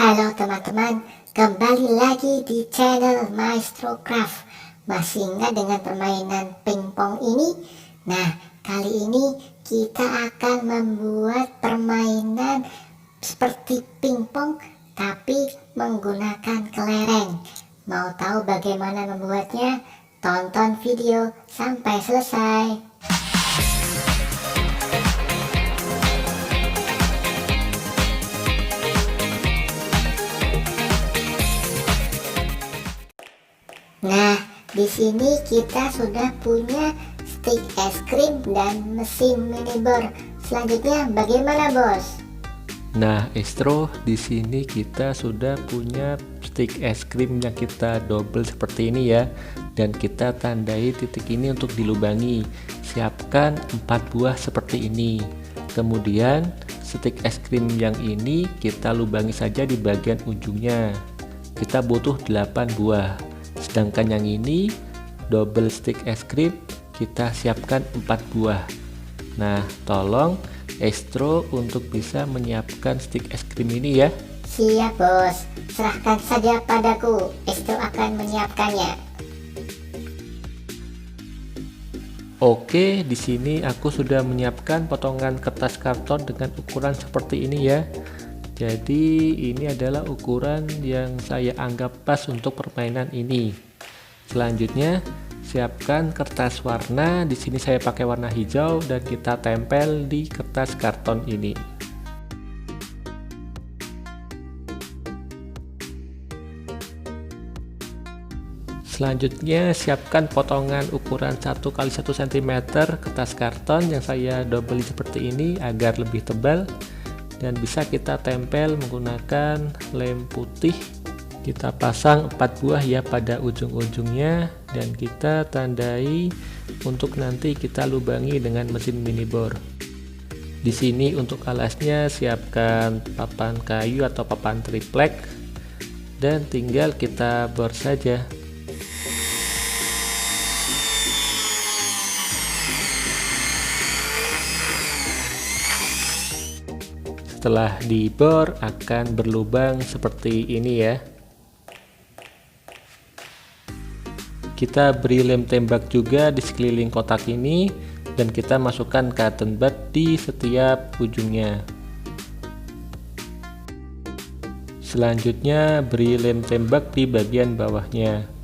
Halo teman-teman, kembali lagi di channel Maestro Craft. Masih ingat dengan permainan pingpong ini? Nah, kali ini kita akan membuat permainan seperti pingpong tapi menggunakan kelereng. Mau tahu bagaimana membuatnya? Tonton video sampai selesai. Nah, di sini kita sudah punya stik es krim dan mesin minibor. Selanjutnya bagaimana, Bos? Nah, Estro, di sini kita sudah punya stik es krim yang kita double seperti ini ya. Dan kita tandai titik ini untuk dilubangi. Siapkan 4 buah seperti ini. Kemudian, stik es krim yang ini kita lubangi saja di bagian ujungnya. Kita butuh 8 buah. Sedangkan yang ini double stick es krim kita siapkan 4 buah. Nah, tolong Estro untuk bisa menyiapkan stick es krim ini ya. Siap, Bos. Serahkan saja padaku. Estro akan menyiapkannya. Oke, di sini aku sudah menyiapkan potongan kertas karton dengan ukuran seperti ini ya. Jadi ini adalah ukuran yang saya anggap pas untuk permainan ini. Selanjutnya, siapkan kertas warna. Di sini saya pakai warna hijau dan kita tempel di kertas karton ini. Selanjutnya, siapkan potongan ukuran 1x1 cm kertas karton yang saya double seperti ini agar lebih tebal. Dan bisa kita tempel menggunakan lem putih. Kita pasang 4 buah ya pada ujung-ujungnya dan kita tandai untuk nanti kita lubangi dengan mesin minibor. Di sini untuk alasnya siapkan papan kayu atau papan triplek dan tinggal kita bor saja. Setelah dibor akan berlubang seperti ini ya. Kita beri lem tembak juga di sekeliling kotak ini dan kita masukkan cotton bud di setiap ujungnya. Selanjutnya beri lem tembak di bagian bawahnya.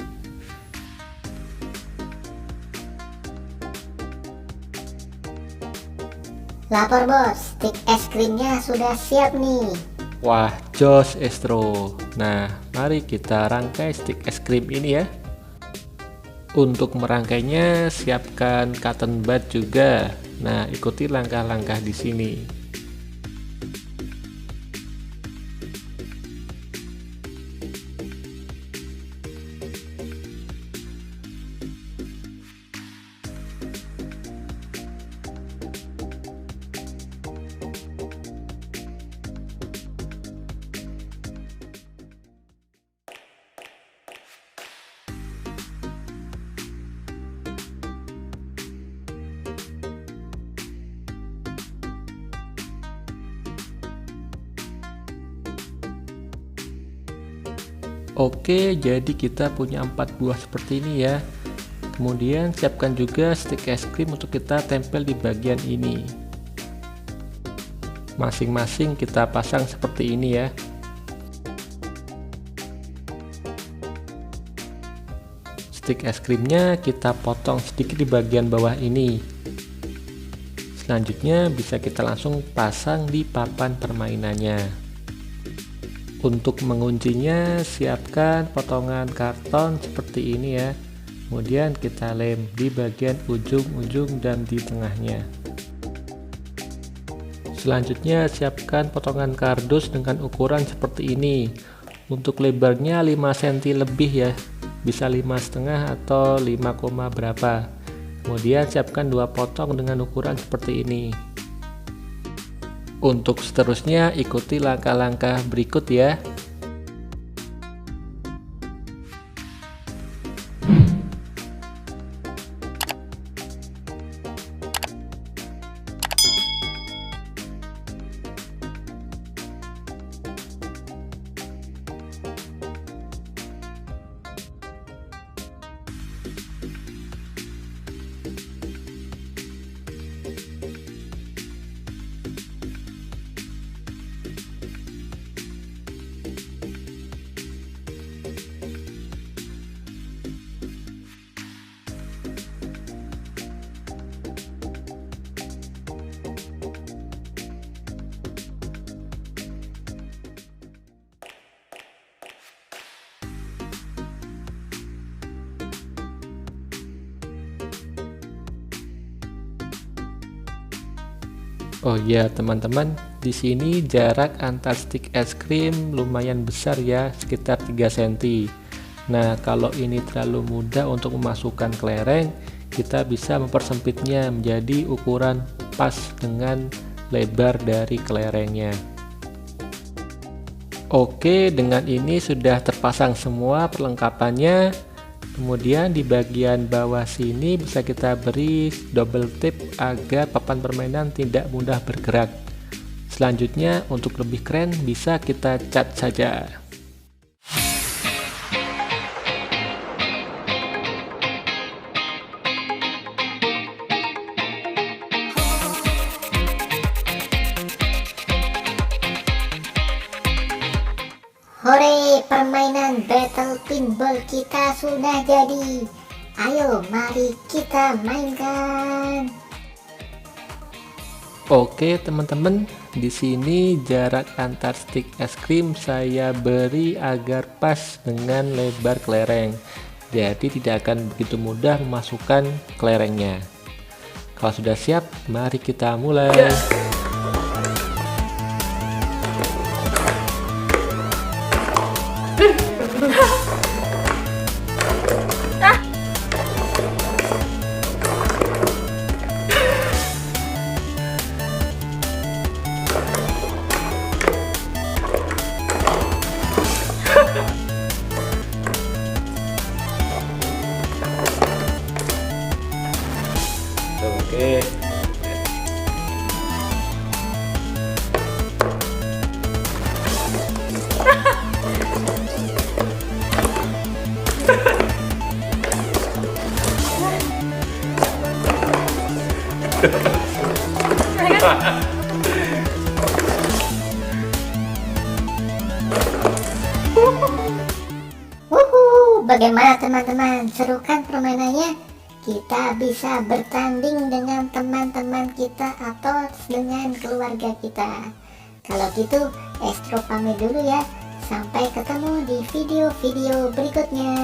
Lapor, Bos. Stik es krimnya sudah siap nih. Wah, jos Estro. Nah, mari kita rangkai stik es krim ini ya. Untuk merangkainya siapkan cotton bud juga. Nah, ikuti langkah-langkah di sini. Oke, jadi kita punya 4 buah seperti ini ya. Kemudian siapkan juga stik es krim untuk kita tempel di bagian ini. Masing-masing kita pasang seperti ini ya. Stik es krimnya kita potong sedikit di bagian bawah ini. Selanjutnya bisa kita langsung pasang di papan permainannya. Untuk menguncinya siapkan potongan karton seperti ini ya. Kemudian kita lem di bagian ujung-ujung dan di tengahnya. Selanjutnya siapkan potongan kardus dengan ukuran seperti ini. Untuk lebarnya 5 cm lebih ya. Bisa 5,5 atau 5, berapa. Kemudian siapkan 2 potong dengan ukuran seperti ini. Untuk seterusnya ikuti langkah-langkah berikut ya. Oh iya teman-teman, di sini jarak antar stick es krim lumayan besar ya, sekitar 3 cm. Nah, kalau ini terlalu mudah untuk memasukkan kelereng, kita bisa mempersempitnya menjadi ukuran pas dengan lebar dari kelerengnya. Oke, dengan ini sudah terpasang semua perlengkapannya. Kemudian di bagian bawah sini bisa kita beri double tape agar papan permainan tidak mudah bergerak. Selanjutnya untuk lebih keren bisa kita cat saja. Hore, permainan battle pinball kita sudah jadi. Ayo, mari kita mainkan. Oke teman-teman, di sini jarak antar stick es krim saya beri agar pas dengan lebar kelereng. Jadi tidak akan begitu mudah memasukkan kelerengnya. Kalau sudah siap, mari kita mulai. Oke. Wuhu, bagaimana teman-teman? Seru kan permainannya? Kita bisa bertanding dengan teman-teman kita atau dengan keluarga kita. Kalau gitu, Estro pamit dulu ya. Sampai ketemu di video-video berikutnya.